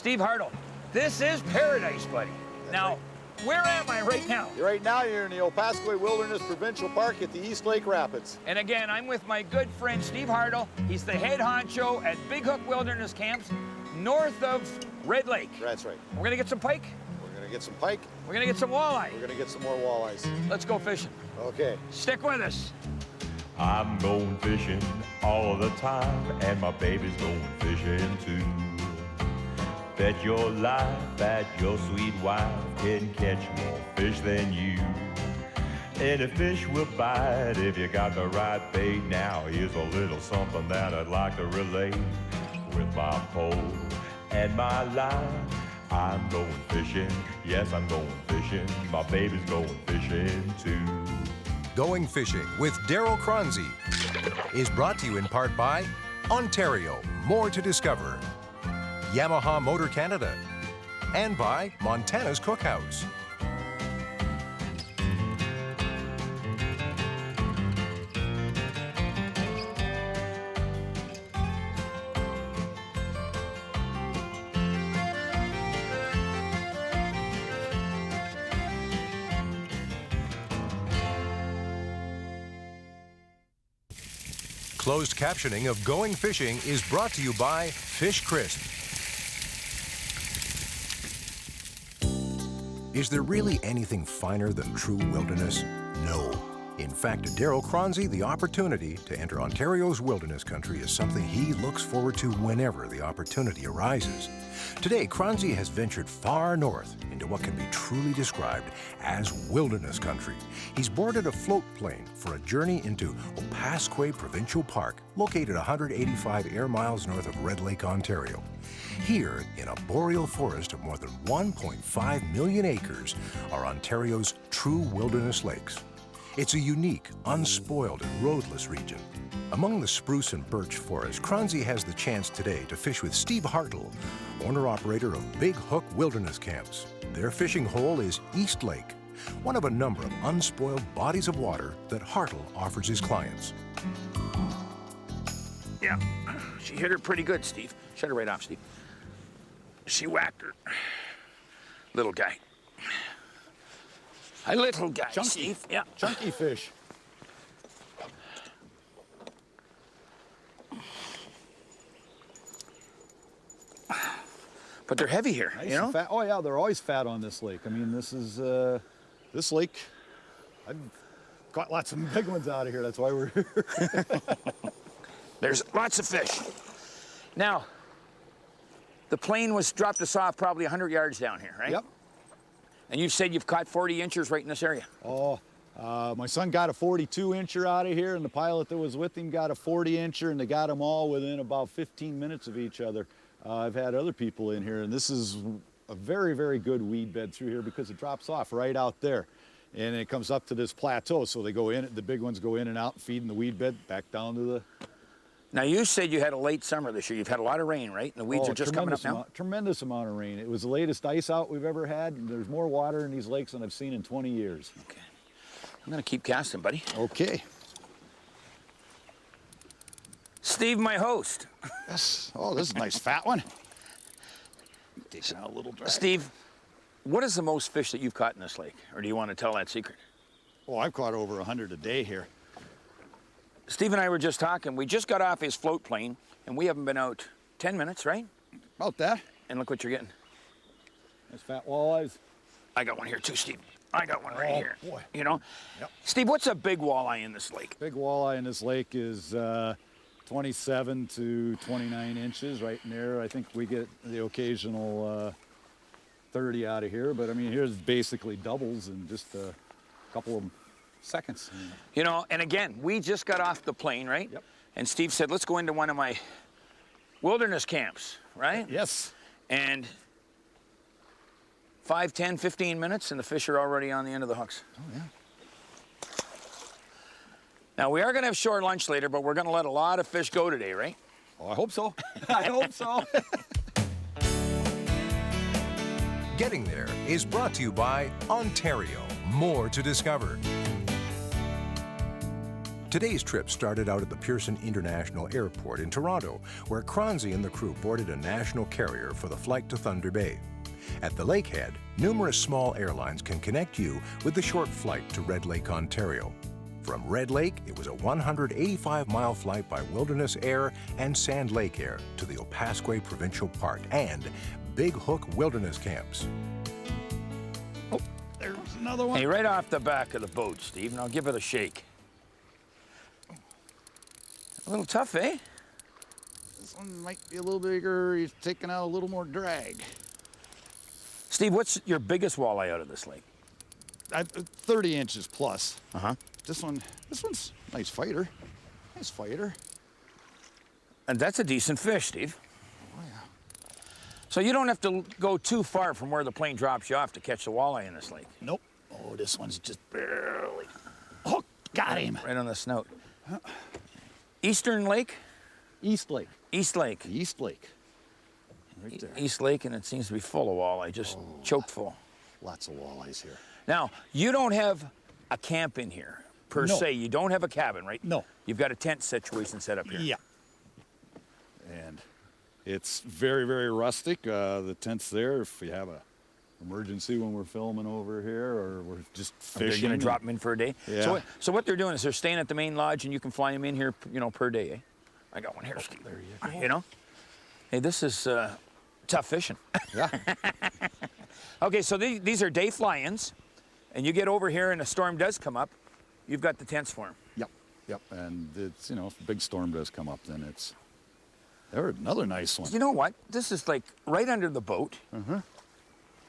Steve Hartle, this is paradise, buddy. Now, where am I right now? Right now, you're in the Opasquia Provincial Park at the East Lake Rapids. And again, I'm with my good friend Steve Hartle. He's the head honcho at Big Hook Wilderness Camps, north of Red Lake. That's right. We're gonna get some pike. We're gonna get some pike. We're gonna get some walleye. We're gonna get some more walleyes. Let's go fishing. Okay. Stick with us. I'm going fishing all the time, and my baby's going fishing too. Bet your life that your sweet wife can catch more fish than you. Any fish will bite if you got the right bait. Now here's a little something that I'd like to relate. With my pole and my line, I'm going fishing. Yes, I'm going fishing. My baby's going fishing too. Going Fishing with Darryl Choronzey is brought to you in part by Ontario, more to discover, Yamaha Motor Canada, and by Montana's Cookhouse. Closed captioning of Going Fishing is brought to you by Fish Crisp. Is there really anything finer than true wilderness? No. In fact, to Darryl Choronzey, the opportunity to enter Ontario's wilderness country is something he looks forward to whenever the opportunity arises. Today, Choronzey has ventured far north into what can be truly described as wilderness country. He's boarded a float plane for a journey into Opasquia Provincial Park, located 185 air miles north of Red Lake, Ontario. Here, in a boreal forest of more than 1.5 million acres, are Ontario's true wilderness lakes. It's a unique, unspoiled, and roadless region. Among the spruce and birch forest, Choronzey has the chance today to fish with Steve Hartle, owner-operator of Big Hook Wilderness Camps. Their fishing hole is East Lake, one of a number of unspoiled bodies of water that Hartle offers his clients. Yeah, she hit her pretty good, Steve. Shut her right off, Steve. She whacked her. Little guy. A little guy, Chunky. Steve. Yeah. Chunky fish. But they're heavy here, Nice you know? and fat. Oh yeah, they're always fat on this lake. I mean, this is this lake. I've got lots of big ones out of here. That's why we're here. There's lots of fish. Now, the plane dropped us off probably 100 yards down here, right? Yep. And you said you've caught 40 inchers right in this area. Oh, my son got a 42-incher out of here, and the pilot that was with him got a 40-incher, and they got them all within about 15 minutes of each other. I've had other people in here, and this is a very, very good weed bed through here because it drops off right out there. And it comes up to this plateau, so they go in, the big ones go in and out, feeding the weed bed back down to the... Now, you said you had a late summer this year. You've had a lot of rain, right? And the weeds are just coming up now? Tremendous amount of rain. It was the latest ice out we've ever had, and there's more water in these lakes than I've seen in 20 years. Okay. I'm going to keep casting, buddy. Okay. Steve, my host. Yes. Oh, this is a nice fat one. Taking out a little drag. Steve, what is the most fish that you've caught in this lake? Or do you want to tell that secret? Oh, I've caught over 100 a day here. Steve and I were just talking. We just got off his float plane, and we haven't been out 10 minutes, right? About that. And look what you're getting. Nice fat walleyes. I got one here too, Steve. I got one right here. Boy. You know? Yep. Steve, what's a big walleye in this lake? Big walleye in this lake is 27 to 29 inches right in there. I think we get the occasional 30 out of here, but I mean, here's basically doubles in just a couple of seconds. You know, and again, we just got off the plane, right? Yep. And Steve said, let's go into one of my wilderness camps, right? Yes. And 5, 10, 15 minutes, and the fish are already on the end of the hooks. Oh, yeah. Now, we are going to have shore lunch later, but we're going to let a lot of fish go today, right? Oh, I hope so. I hope so. Getting There is brought to you by Ontario, more to discover, Today's trip started out at the Pearson International Airport in Toronto, where Choronzey and the crew boarded a national carrier for the flight to Thunder Bay. At the lakehead, numerous small airlines can connect you with the short flight to Red Lake, Ontario. From Red Lake, it was a 185-mile flight by Wilderness Air and Sand Lake Air to the Opasquia Provincial Park and Big Hook Wilderness Camps. Oh, there's another one. Hey, right off the back of the boat, Steve, and I'll give it a shake. A little tough, eh? This one might be a little bigger. He's taking out a little more drag. Steve, what's your biggest walleye out of this lake? 30 inches plus. Uh-huh. This one's a nice fighter. Nice fighter. And that's a decent fish, Steve. Oh, yeah. So you don't have to go too far from where the plane drops you off to catch the walleye in this lake. Nope. Oh, this one's just barely. Oh, got him. Right on the snout. Eastern Lake? East Lake. East Lake. East Lake. Right there. East Lake, and it seems to be full of walleye, just choked full. Lots of walleyes here. Now, you don't have a camp in here, per No. se. You don't have a cabin, right? No. You've got a tent situation set up here. Yeah. And it's very, very rustic. The tent's there if we have a emergency when we're filming over here or we're just fishing. They're going to drop them in for a day. Yeah. So what they're doing is they're staying at the main lodge, and you can fly them in here, per day. Eh? I got one here, Steve. There you go. You know, hey, this is tough fishing. Yeah. Okay, so these are day fly-ins, and you get over here, and a storm does come up. You've got the tents for them. Yep. Yep. And it's, if a big storm does come up, then it's. There's another nice one. You know what? This is like right under the boat. Uh-huh.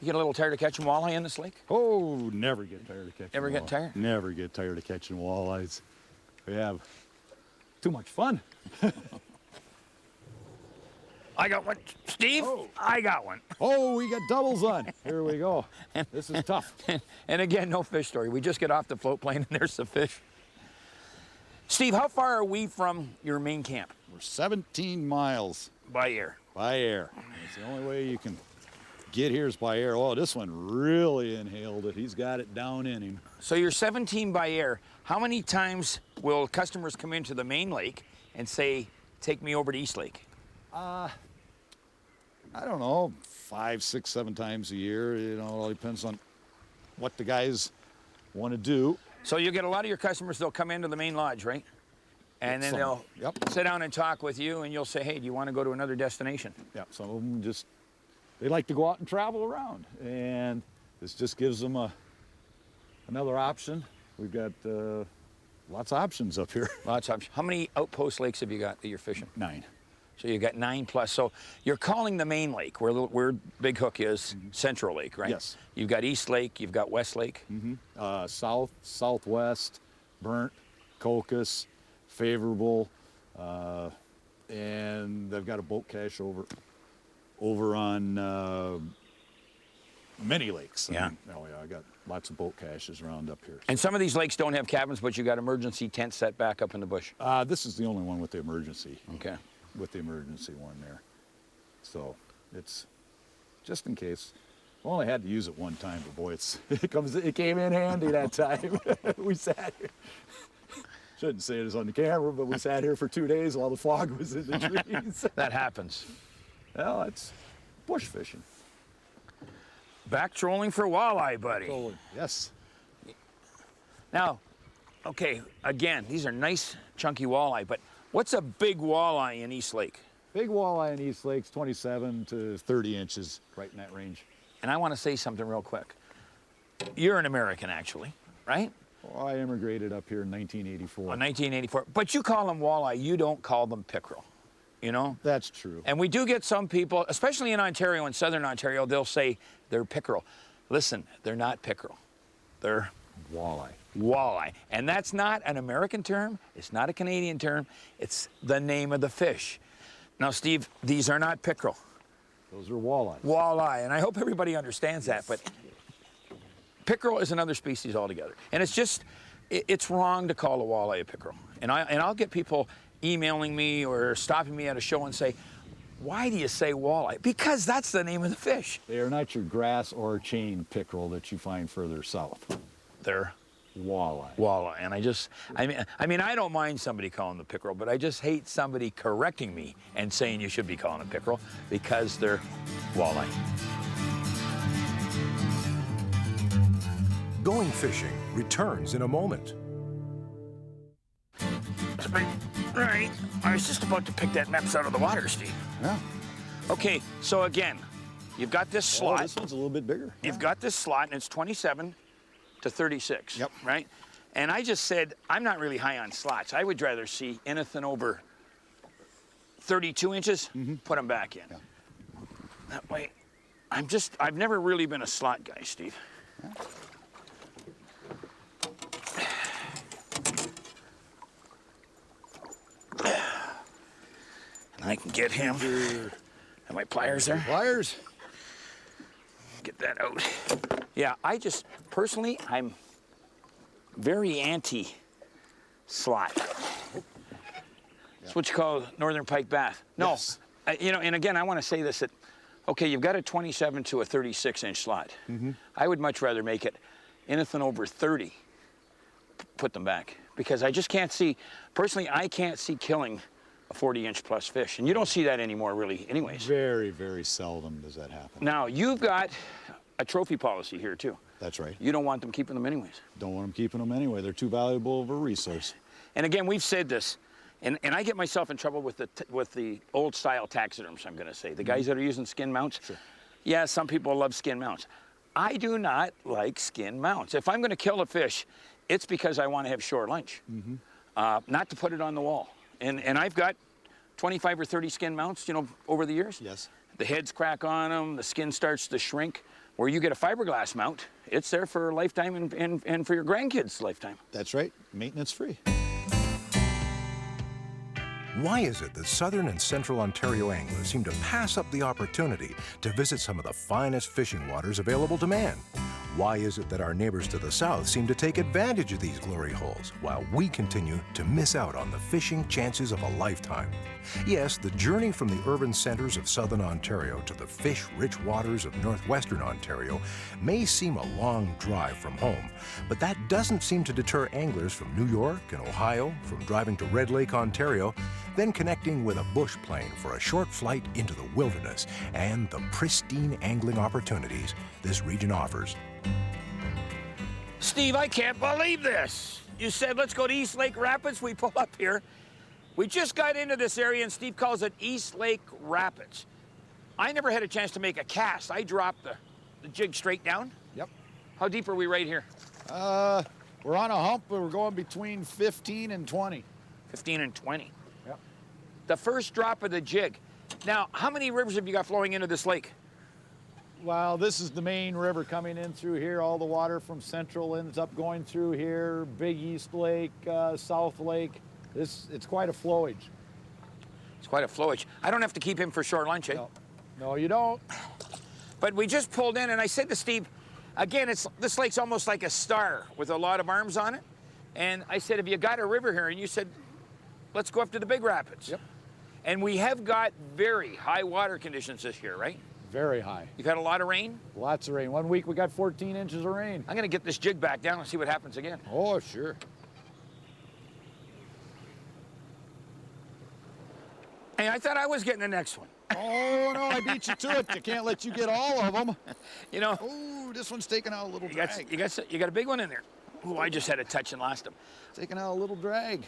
You get a little tired of catching walleye in this lake? Oh, never get tired of catching. Ever get walleye. tired? Never get tired of catching walleyes. We have too much fun. I got one. Steve, I got one. Oh, we got doubles on. Here we go. This is tough. And again, no fish story. We just get off the float plane and there's the fish. Steve, how far are we from your main camp? We're 17 miles By air. by air. It's the only way you can get here is by air. Oh, this one really inhaled it. He's got it down in him. So you're 17 by air. How many times will customers come into the main lake and say, take me over to East Lake? I don't know, 5, 6, 7 times a year. It all depends on what the guys want to do. So you get a lot of your customers, they'll come into the main lodge, right? And then Some. they'll Yep. sit down and talk with you, and you'll say, hey, do you want to go to another destination? Yeah, some of them they like to go out and travel around. And this just gives them another option. We've got lots of options up here. Lots of options. How many outpost lakes have you got that you're fishing? 9. So you got 9 plus. So you're calling the main lake, where Big Hook is, Central Lake, right? Yes. You've got East Lake, you've got West Lake. South, southwest, burnt, cocos, favorable, and they've got a boat cache over on many lakes. Yeah. I got lots of boat caches around up here. And some of these lakes don't have cabins, but you got emergency tents set back up in the bush. This is the only one with the emergency. Okay. With the emergency one there. So it's just in case. I only had to use it one time, but boy, it came in handy that time. We sat here. Shouldn't say it was on the camera, but we sat here for 2 days while the fog was in the trees. That happens. Well, it's bush fishing. Back trolling for walleye, buddy. Oh, yes. Now, okay, again, these are nice chunky walleye, but what's a big walleye in East Lake? Big walleye in East Lake's 27 to 30 inches, right in that range. And I want to say something real quick. You're an American, actually, right? Well, I immigrated up here in 1984. 1984. But you call them walleye, you don't call them pickerel, you know? That's true. And we do get some people, especially in Ontario, in southern Ontario, they'll say they're pickerel. Listen, they're not pickerel. They're Walleye. walleye. And that's not an American term. It's not a Canadian term. It's the name of the fish. Now, Steve, these are not pickerel. Those are walleyes. Walleye, and I hope everybody understands that, but pickerel is another species altogether. And it's just, it's wrong to call a walleye a pickerel. And I'll get people emailing me or stopping me at a show and say, why do you say walleye? Because that's the name of the fish. They are not your grass or chain pickerel that you find further south. They're Walleye. Walleye. And I mean, I don't mind somebody calling the pickerel, but I just hate somebody correcting me and saying you should be calling it pickerel because they're walleye. Going fishing returns in a moment. Right. I was just about to pick that mess out of the water, Steve. Yeah. Okay, so again, you've got this slot. Oh, this one's a little bit bigger. You've got this slot, and it's 27 to 36. Yep. Right? And I just said, I'm not really high on slots. I would rather see anything over 32 inches, put them back in. Yeah. That way, I've never really been a slot guy, Steve. Yeah. And I can get him. Have my pliers there? Pliers. Get that out. Yeah, personally, I'm very anti-slot. It's what you call northern pike bass. No, Yes. you know, and again, I want to say this, that, okay, you've got a 27 to a 36-inch slot. I would much rather make it anything over 30, put them back. Because I just can't see, personally, I can't see killing a 40-inch plus fish. And you don't see that anymore, really, anyways. Very, very seldom does that happen. Now, you've got a trophy policy here, too. That's right. You don't want them keeping them anyways. Don't want them keeping them anyway. They're too valuable of a resource. And again, we've said this, and I get myself in trouble with the old-style taxiderms, I'm going to say. The guys that are using skin mounts. Sure. Yeah, some people love skin mounts. I do not like skin mounts. If I'm going to kill a fish, it's because I want to have short lunch, not to put it on the wall. And I've got 25 or 30 skin mounts, you know, over the years. Yes. The heads crack on them, the skin starts to shrink. Where you get a fiberglass mount, it's there for a lifetime and for your grandkids' lifetime. That's right. Maintenance free. Why is it that southern and central Ontario anglers seem to pass up the opportunity to visit some of the finest fishing waters available to man? Why is it that our neighbors to the south seem to take advantage of these glory holes, while we continue to miss out on the fishing chances of a lifetime? Yes, the journey from the urban centers of southern Ontario to the fish-rich waters of northwestern Ontario may seem a long drive from home, but that doesn't seem to deter anglers from New York and Ohio from driving to Red Lake, Ontario, then connecting with a bush plane for a short flight into the wilderness and the pristine angling opportunities this region offers. Steve, I can't believe this. You said, let's go to East Lake Rapids. We pull up here. We just got into this area, and Steve calls it East Lake Rapids. I never had a chance to make a cast. I dropped the jig straight down. Yep. How deep are we right here? We're on a hump, but we're going between 15 and 20. 15 and 20. Yep. The first drop of the jig. Now, how many rivers have you got flowing into this lake? Well, this is the main river coming in through here. All the water from Central ends up going through here. Big East Lake, South Lake. It's quite a flowage. It's quite a flowage. I don't have to keep him for short lunch, eh? No, you don't. But we just pulled in, and I said to Steve, again, this lake's almost like a star with a lot of arms on it. And I said, have you got a river here? And you said, let's go up to the Big Rapids. Yep. And we have got very high water conditions this year, right? Very high. You've had a lot of rain? Lots of rain. One week we got 14 inches of rain. I'm gonna get this jig back down and see what happens again. Oh, sure. Hey, I thought I was getting the next one. Oh, no, I beat you to it. I can't let you get all of them. You know, Oh, this one's taking out a little you drag. got a big one in there. Oh, I just had a touch and lost him. Taking out a little drag.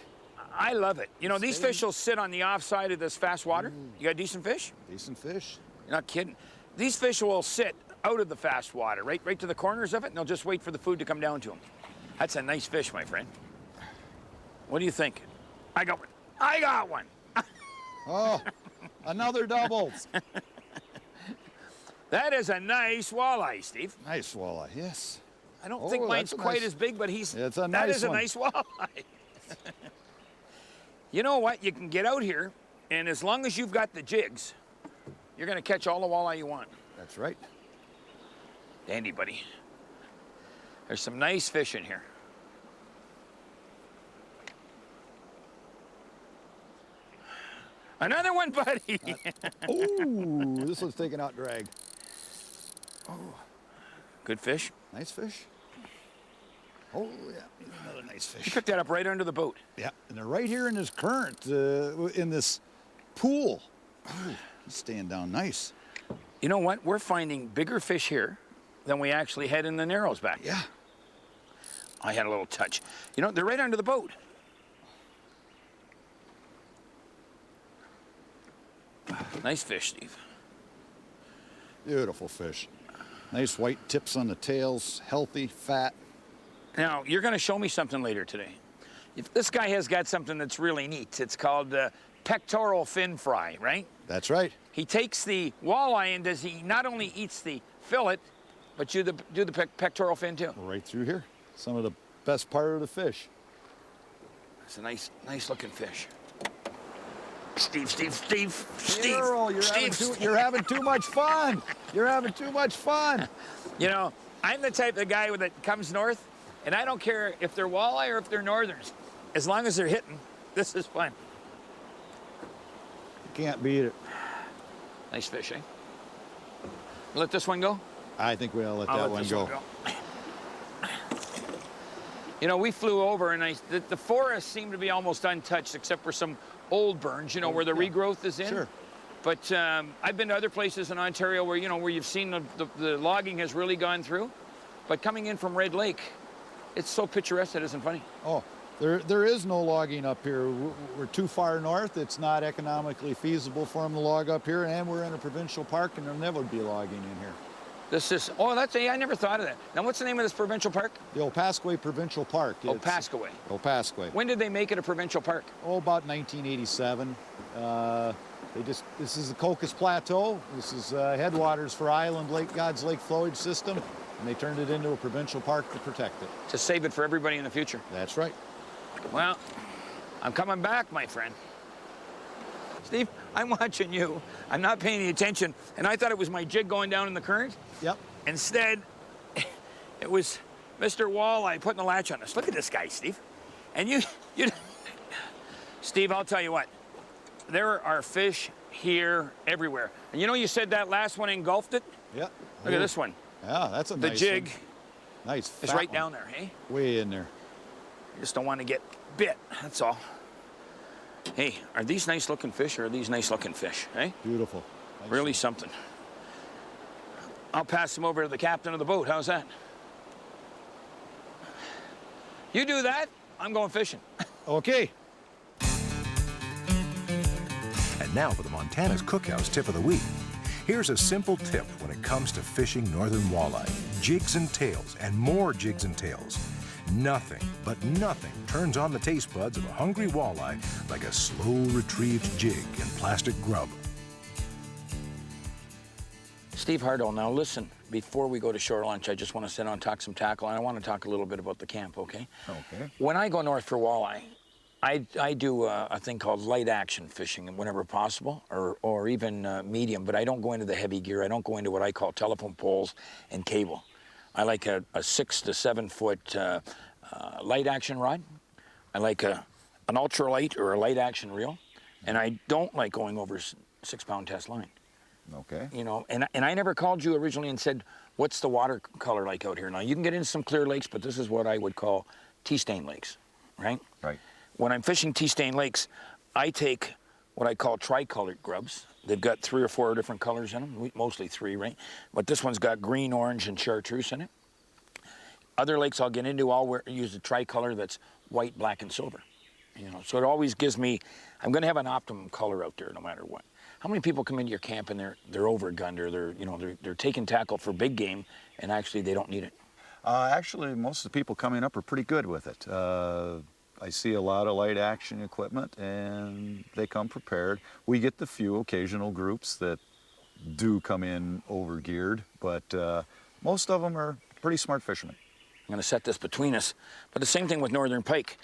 I love it. You know, these fish will sit on the offside of this fast water. You got decent fish? Decent fish. You're not kidding. These fish will sit out of the fast water, right to the corners of it, and they'll just wait for the food to come down to them. That's a nice fish, my friend. What do you think? I got one. I got one. Oh, another double. That is a nice walleye, Steve. Nice walleye, yes. I don't think mine's that's quite nice. as big, but It's a that nice is a one. nice walleye. You know what? You can get out here, and as long as you've got the jigs, you're going to catch all the walleye you want. That's right. Dandy, buddy. There's some nice fish in here. Another one, buddy. Ooh, this one's taking out drag. Good fish. Nice fish. Oh, yeah, another nice You fish. picked that up right under the boat. Yeah, and they're right here in this current, in this pool. Oh, he's staying down nice. You know what? We're finding bigger fish here than we actually had in the narrows back there. Yeah. I had a little touch. You know, they're right under the boat. Nice fish, Steve. Beautiful fish. Nice white tips on the tails, healthy, fat. Now, you're going to show me something later today. If this guy has got something that's really neat. It's called pectoral fin fry, right? That's right. He takes the walleye and he not only eats the fillet, but do the pectoral fin too. Right through here. Some of the best part of the fish. It's a nice looking fish. Steve. Darryl, you're having too much fun. You're having too much fun. You know, I'm the type of guy that comes north, and I don't care if they're walleye or if they're northerns. As long as they're hitting, this is fun. You can't beat it. Nice fish, eh? Let this one go? I think we'll let I'll that let one this go. You know, we flew over, and the forest seemed to be almost untouched, except for some old burns, you know, where the regrowth is in. Sure. But I've been to other places in Ontario where, you know, where you've seen the logging has really gone through. But coming in from Red Lake, it's so picturesque it isn't funny. Oh, there is no logging up here. We're too far north. It's not economically feasible for them to log up here, and we're in a provincial park, and there'll never be logging in here. This is, I never thought of that. Now, what's the name of this provincial park? The Opasquia Provincial Park. Opasquia. Opasquia. When did they make it a provincial park? Oh, about 1987. This is the Cocos Plateau. This is headwaters for Island Lake, God's Lake flowage system, and they turned it into a provincial park to protect it. To save it for everybody in the future. That's right. Well, I'm coming back, my friend. Steve, I'm watching you. I'm not paying any attention, and I thought it was my jig going down in the current. Yep. Instead, it was Mr. Walleye putting the latch on us. Look at this guy, Steve. And you, Steve, I'll tell you what. There are fish here everywhere. And you know you said that last one engulfed it? Yep. Look at this one. Yeah, that's a The nice jig one. Nice. is fat right one. down there, hey? Way in there. You just don't want to get bit, that's all. Hey, are these nice looking fish or are these nice looking fish, eh? Beautiful. Nice Really one. something. I'll pass them over to the captain of the boat. How's that? You do that, I'm going fishing. Okay. And now for the Montana's Cookhouse tip of the week. Here's a simple tip when it comes to fishing northern walleye. Jigs and tails, and more jigs and tails. Nothing, but nothing turns on the taste buds of a hungry walleye like a slow retrieved jig and plastic grub. Steve Hartle, now listen, before we go to shore lunch, I just want to sit down and talk some tackle, and I want to talk a little bit about the camp, okay? Okay. When I go north for walleye, I do a thing called light action fishing whenever possible, or even medium, but I don't go into the heavy gear. I don't go into what I call telephone poles and cable. I like a 6 to 7 foot light action rod. I like an ultralight or a light action reel, and I don't like going over 6 pound test line. Okay. You know, and I never called you originally and said, what's the water color like out here? Now, you can get into some clear lakes, but this is what I would call tea-stain lakes, right? Right. When I'm fishing tea-stain lakes, I take what I call tricolored grubs. They've got 3 or 4 different colors in them, mostly 3, right? But this one's got green, orange, and chartreuse in it. Other lakes I'll get into, I'll use a tricolor that's white, black, and silver. You know, so it always gives me, I'm going to have an optimum color out there no matter what. How many people come into your camp and they're overgunned, or they're taking tackle for big game, and actually they don't need it? Actually, most of the people coming up are pretty good with it. I see a lot of light action equipment, and they come prepared. We get the few occasional groups that do come in over-geared, but most of them are pretty smart fishermen. I'm going to set this between us, but the same thing with northern pike.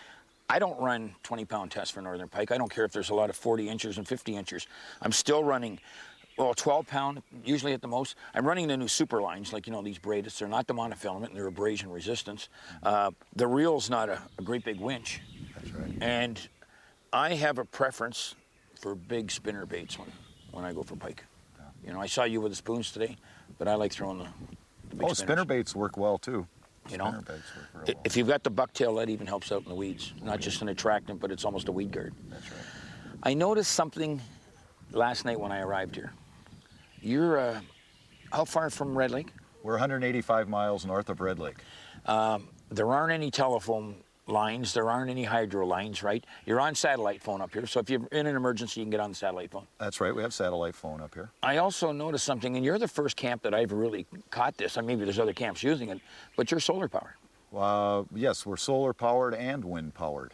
I don't run 20-pound tests for northern pike. I don't care if there's a lot of 40 inchers and 50 inchers. I'm still running, well, 12-pound, usually at the most. I'm running the new super lines, like, you know, these braided. They're not the monofilament, and they're abrasion resistance. The reel's not a great big winch. That's right. And I have a preference for big spinner baits when I go for pike. You know, I saw you with the spoons today, but I like throwing the big Oh, spinners. spinner baits work well, too. You know, Spinner baits work real well. if you've got the bucktail, that even helps out in the weeds. Not just an attractant, but it's almost a weed guard. That's right. I noticed something last night when I arrived here. You're how far from Red Lake? We're 185 miles north of Red Lake. There aren't any telephone lines. There aren't any hydro lines, right? You're on satellite phone up here, so if you're in an emergency, you can get on the satellite phone. That's right. We have satellite phone up here. I also noticed something, and you're the first camp that I've really caught this. I mean, maybe there's other camps using it, but you're solar powered. Yes, we're solar powered and wind powered.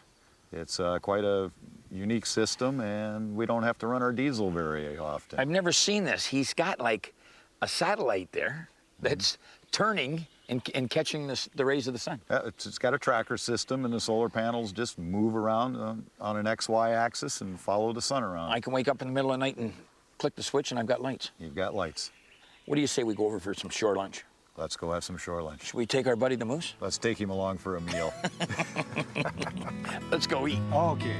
It's quite a unique system, and we don't have to run our diesel very often. I've never seen this. He's got like a satellite there that's turning and catching the rays of the sun. Yeah, it's got a tracker system, and the solar panels just move around on an XY axis and follow the sun around. I can wake up in the middle of the night and click the switch, and I've got lights. You've got lights. What do you say we go over for some shore lunch? Let's go have some shore lunch. Should we take our buddy the moose? Let's take him along for a meal. Let's go eat. Okay.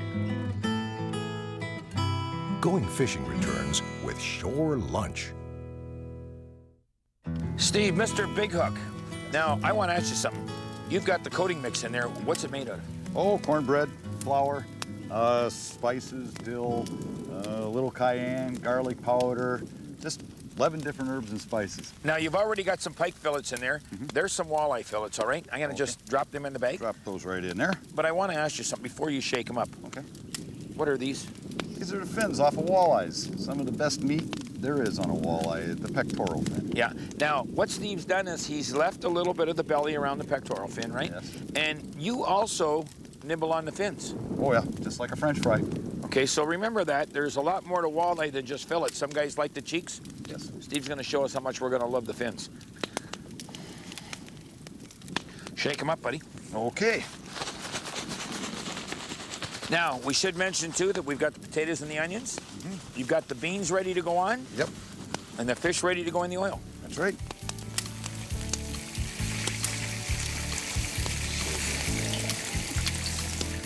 Going Fishing returns with Shore Lunch. Steve, Mr. Big Hook. Now, I want to ask you something. You've got the coating mix in there. What's it made out of? Oh, cornbread, flour, spices, dill, a little cayenne, garlic powder, just 11 different herbs and spices. Now, you've already got some pike fillets in there. There's some walleye fillets, all right? I'm going to just drop them in the bag. Drop those right in there. But I want to ask you something before you shake them up. Okay. What are these? These are the fins off of walleyes. Some of the best meat there is on a walleye, the pectoral fin. Yeah. Now, what Steve's done is he's left a little bit of the belly around the pectoral fin, right? Yes. And you also nibble on the fins. Oh yeah, just like a French fry. Okay, so remember that. There's a lot more to walleye than just fillets. Some guys like the cheeks. Yes. Steve's going to show us how much we're going to love the fins. Shake them up, buddy. Okay. Now, we should mention, too, that we've got the potatoes and the onions. You've got the beans ready to go on. Yep, And the fish ready to go in the oil. that's right.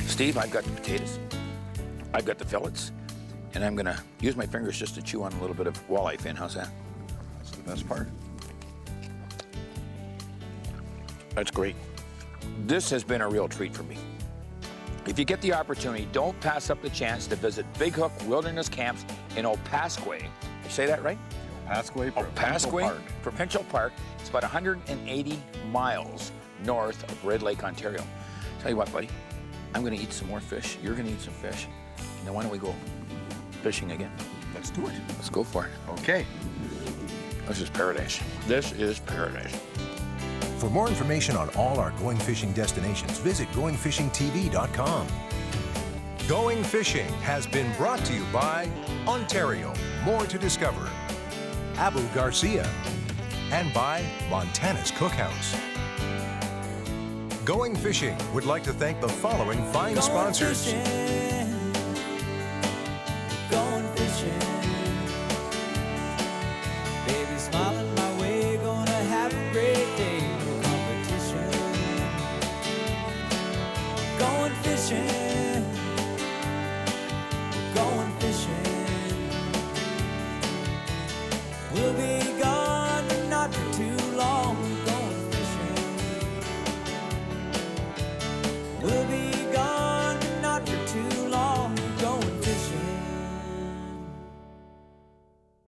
Steve, I've got the potatoes. I've got the fillets. And I'm going to use my fingers just to chew on a little bit of walleye fin. How's that? That's the best part. That's great. This has been a real treat for me. If you get the opportunity, don't pass up the chance to visit Big Hook Wilderness Camps in Opasquia. Did I say that right? Opasquia Provincial Park. It's about 180 miles north of Red Lake, Ontario. Tell you what, buddy, I'm going to eat some more fish. You're going to eat some fish. Now, why don't we go fishing again? Let's do it. Let's go for it. Okay. This is paradise. This is paradise. For more information on all our Going Fishing destinations, visit goingfishingtv.com. Going Fishing has been brought to you by Ontario, more to discover, Abu Garcia, and by Montana's Cookhouse. Going Fishing would like to thank the following fine sponsors. Going fishing. Baby smiling my way, gonna have a great day. No competition. Going fishing.